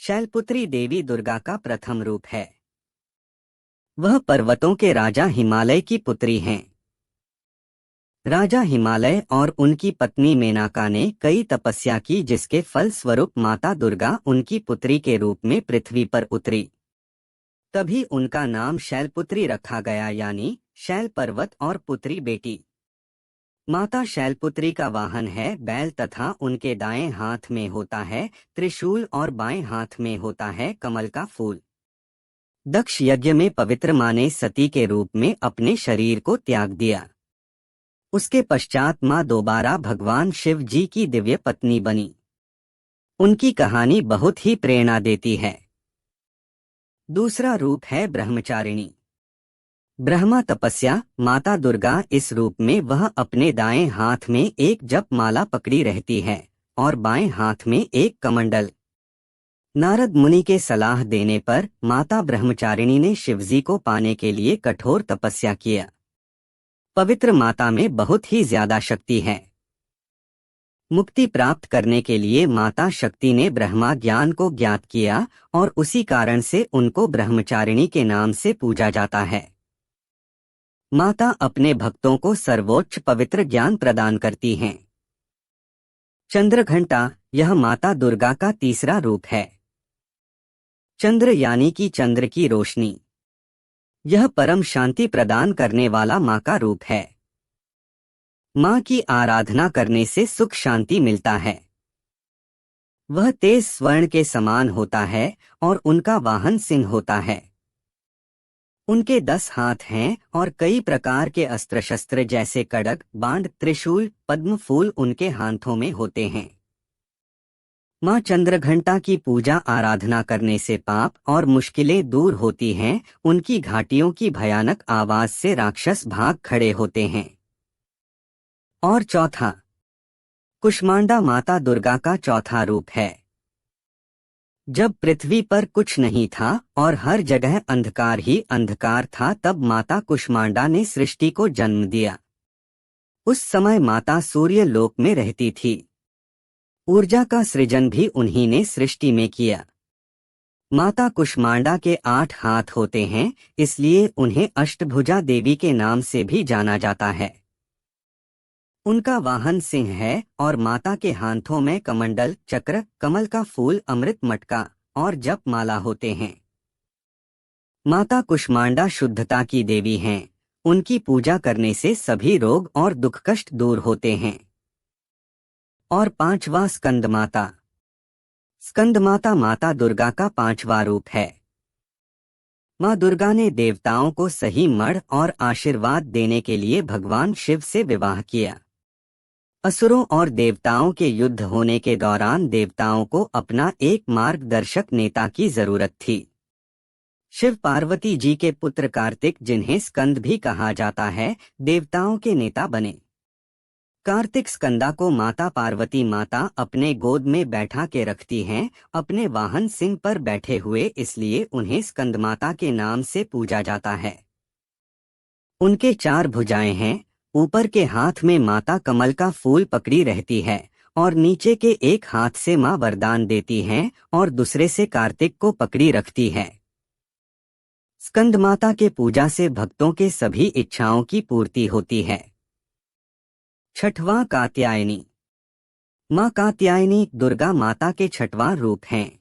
शैलपुत्री देवी दुर्गा का प्रथम रूप है। वह पर्वतों के राजा हिमालय की पुत्री हैं। राजा हिमालय और उनकी पत्नी मेनका ने कई तपस्या की, जिसके फल स्वरूप माता दुर्गा उनकी पुत्री के रूप में पृथ्वी पर उतरी। तभी उनका नाम शैलपुत्री रखा गया, यानी शैल पर्वत और पुत्री बेटी। माता शैलपुत्री का वाहन है बैल तथा उनके दाएं हाथ में होता है त्रिशूल और बाएं हाथ में होता है कमल का फूल। दक्ष यज्ञ में पवित्र मां ने सती के रूप में अपने शरीर को त्याग दिया। उसके पश्चात मां दोबारा भगवान शिव जी की दिव्य पत्नी बनी। उनकी कहानी बहुत ही प्रेरणा देती है। दूसरा रूप है ब्रह्मचारिणी। ब्रह्मा तपस्या माता दुर्गा इस रूप में वह अपने दाएं हाथ में एक जप माला पकड़ी रहती है और बाएं हाथ में एक कमंडल। नारद मुनि के सलाह देने पर माता ब्रह्मचारिणी ने शिवजी को पाने के लिए कठोर तपस्या किया। पवित्र माता में बहुत ही ज्यादा शक्ति है। मुक्ति प्राप्त करने के लिए माता शक्ति ने ब्रह्मा ज्ञान को ज्ञात किया और उसी कारण से उनको ब्रह्मचारिणी के नाम से पूजा जाता है। माता अपने भक्तों को सर्वोच्च पवित्र ज्ञान प्रदान करती हैं। चंद्रघंटा यह माता दुर्गा का तीसरा रूप है। चंद्र यानी कि चंद्र की रोशनी। यह परम शांति प्रदान करने वाला मां का रूप है। मां की आराधना करने से सुख शांति मिलता है। वह तेज स्वर्ण के समान होता है और उनका वाहन सिंह होता है। उनके 10 हाथ हैं और कई प्रकार के अस्त्र शस्त्र जैसे कड़क, बाण, त्रिशूल, पद्म फूल उनके हाथों में होते हैं। मां चंद्रघंटा की पूजा आराधना करने से पाप और मुश्किलें दूर होती हैं। उनकी घाटियों की भयानक आवाज से राक्षस भाग खड़े होते हैं। और चौथा, कुष्मांडा माता दुर्गा का चौथा रूप है। जब पृथ्वी पर कुछ नहीं था और हर जगह अंधकार ही अंधकार था, तब माता कुष्मांडा ने सृष्टि को जन्म दिया। उस समय माता सूर्य लोक में रहती थी। ऊर्जा का सृजन भी उन्हीं ने सृष्टि में किया। माता कुष्मांडा के 8 हाथ होते हैं, इसलिए उन्हें अष्टभुजा देवी के नाम से भी जाना जाता है। उनका वाहन सिंह है और माता के हाथों में कमंडल, चक्र, कमल का फूल, अमृत मटका और जप माला होते हैं। माता कुष्मांडा शुद्धता की देवी हैं। उनकी पूजा करने से सभी रोग और दुख कष्ट दूर होते हैं। और पांचवा स्कंदमाता। स्कंदमाता माता दुर्गा का 5वां रूप है। मां दुर्गा ने देवताओं को सही मढ़ और आशीर्वाद देने के लिए भगवान शिव से विवाह किया। असुरों और देवताओं के युद्ध होने के दौरान देवताओं को अपना एक मार्गदर्शक नेता की जरूरत थी। शिव पार्वती जी के पुत्र कार्तिक, जिन्हें स्कंद भी कहा जाता है, देवताओं के नेता बने। कार्तिक स्कंदा को माता पार्वती माता अपने गोद में बैठा के रखती हैं, अपने वाहन सिंह पर बैठे हुए, इसलिए उन्हें स्कंदमाता के नाम से पूजा जाता है। उनके 4 भुजाएं हैं। ऊपर के हाथ में माता कमल का फूल पकड़ी रहती है और नीचे के एक हाथ से मां वरदान देती हैं और दूसरे से कार्तिक को पकड़ी रखती है। स्कंदमाता के पूजा से भक्तों के सभी इच्छाओं की पूर्ति होती है। छठवां कात्यायनी। मां कात्यायनी दुर्गा माता के 6वां रूप हैं।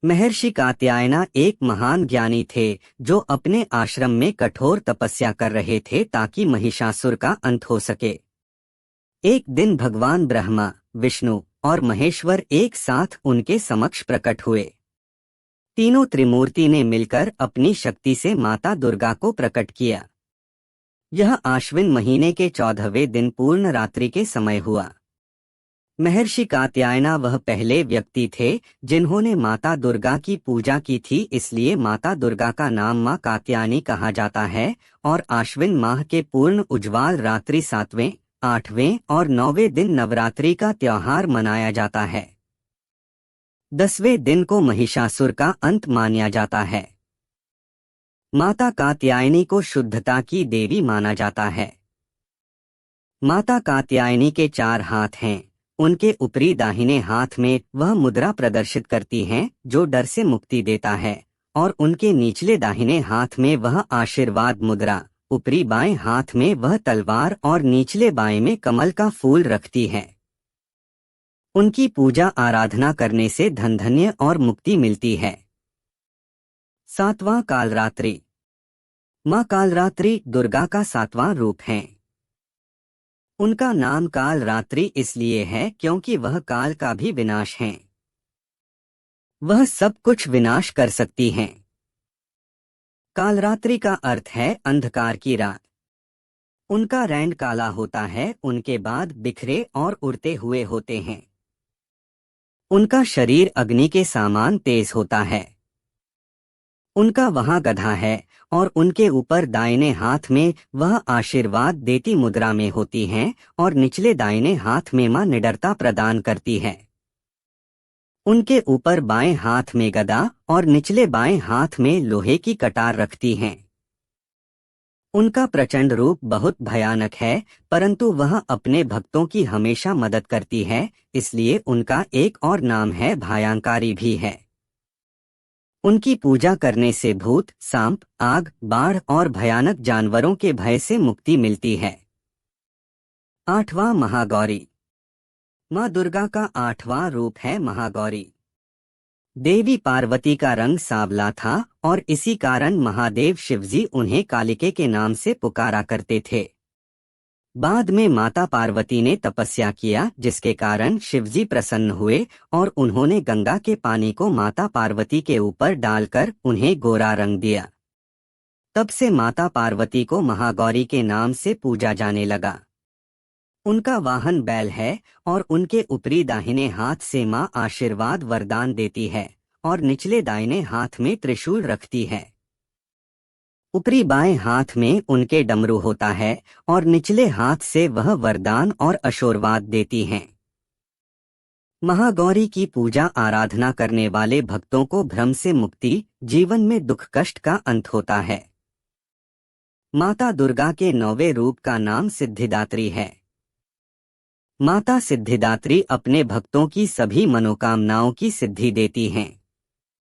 महर्षि कात्यायना एक महान ज्ञानी थे जो अपने आश्रम में कठोर तपस्या कर रहे थे ताकि महिषासुर का अंत हो सके। एक दिन भगवान ब्रह्मा, विष्णु और महेश्वर एक साथ उनके समक्ष प्रकट हुए। तीनों त्रिमूर्ति ने मिलकर अपनी शक्ति से माता दुर्गा को प्रकट किया। यह आश्विन महीने के 14वें दिन पूर्ण रात्रि के समय हुआ। महर्षि कात्यायना वह पहले व्यक्ति थे जिन्होंने माता दुर्गा की पूजा की थी, इसलिए माता दुर्गा का नाम मां कात्यायनी कहा जाता है। और आश्विन माह के पूर्ण उज्ज्वल रात्रि 7वें, 8वें और 9वें दिन नवरात्रि का त्योहार मनाया जाता है। 10वें दिन को महिषासुर का अंत माना जाता है। माता कात्यायनी को शुद्धता की देवी माना जाता है। माता कात्यायनी के 4 हाथ हैं उनके ऊपरी दाहिने हाथ में वह मुद्रा प्रदर्शित करती हैं जो डर से मुक्ति देता है, और उनके निचले दाहिने हाथ में वह आशीर्वाद मुद्रा, ऊपरी बाएं हाथ में वह तलवार और निचले बाएं में कमल का फूल रखती है। उनकी पूजा आराधना करने से धन धान्य और मुक्ति मिलती है। 7वां कालरात्रि। माँ कालरात्रि दुर्गा का 7वां रूप है। उनका नाम कालरात्रि इसलिए है क्योंकि वह काल का भी विनाश है। वह सब कुछ विनाश कर सकती हैं। कालरात्रि का अर्थ है अंधकार की रात। उनका रैंड काला होता है, उनके बाद बिखरे और उड़ते हुए होते हैं। उनका शरीर अग्नि के समान तेज होता है। उनका वहां गधा है और उनके ऊपर दाहिने हाथ में वह आशीर्वाद देती मुद्रा में होती हैं और निचले दाहिने हाथ में मां निडरता प्रदान करती है। उनके ऊपर बाएं हाथ में गदा और निचले बाएं हाथ में लोहे की कटार रखती हैं। उनका प्रचंड रूप बहुत भयानक है, परंतु वह अपने भक्तों की हमेशा मदद करती है, इसलिए उनका एक और नाम है भयंकारी भी है। उनकी पूजा करने से भूत, सांप, आग, बाढ़ और भयानक जानवरों के भय से मुक्ति मिलती है। 8वां महागौरी। माँ दुर्गा का 8वां रूप है महागौरी। देवी पार्वती का रंग सांवला था और इसी कारण महादेव शिवजी उन्हें कालिके के नाम से पुकारा करते थे। बाद में माता पार्वती ने तपस्या किया, जिसके कारण शिवजी प्रसन्न हुए और उन्होंने गंगा के पानी को माता पार्वती के ऊपर डालकर उन्हें गोरा रंग दिया। तब से माता पार्वती को महागौरी के नाम से पूजा जाने लगा। उनका वाहन बैल है और उनके ऊपरी दाहिने हाथ से मां आशीर्वाद वरदान देती है और निचले दाहिने हाथ में त्रिशूल रखती है। ऊपरी बाएं हाथ में उनके डमरू होता है और निचले हाथ से वह वरदान और आशीर्वाद देती हैं। महागौरी की पूजा आराधना करने वाले भक्तों को भ्रम से मुक्ति, जीवन में दुख कष्ट का अंत होता है। माता दुर्गा के 9वें रूप का नाम सिद्धिदात्री है। माता सिद्धिदात्री अपने भक्तों की सभी मनोकामनाओं की सिद्धि देती हैं।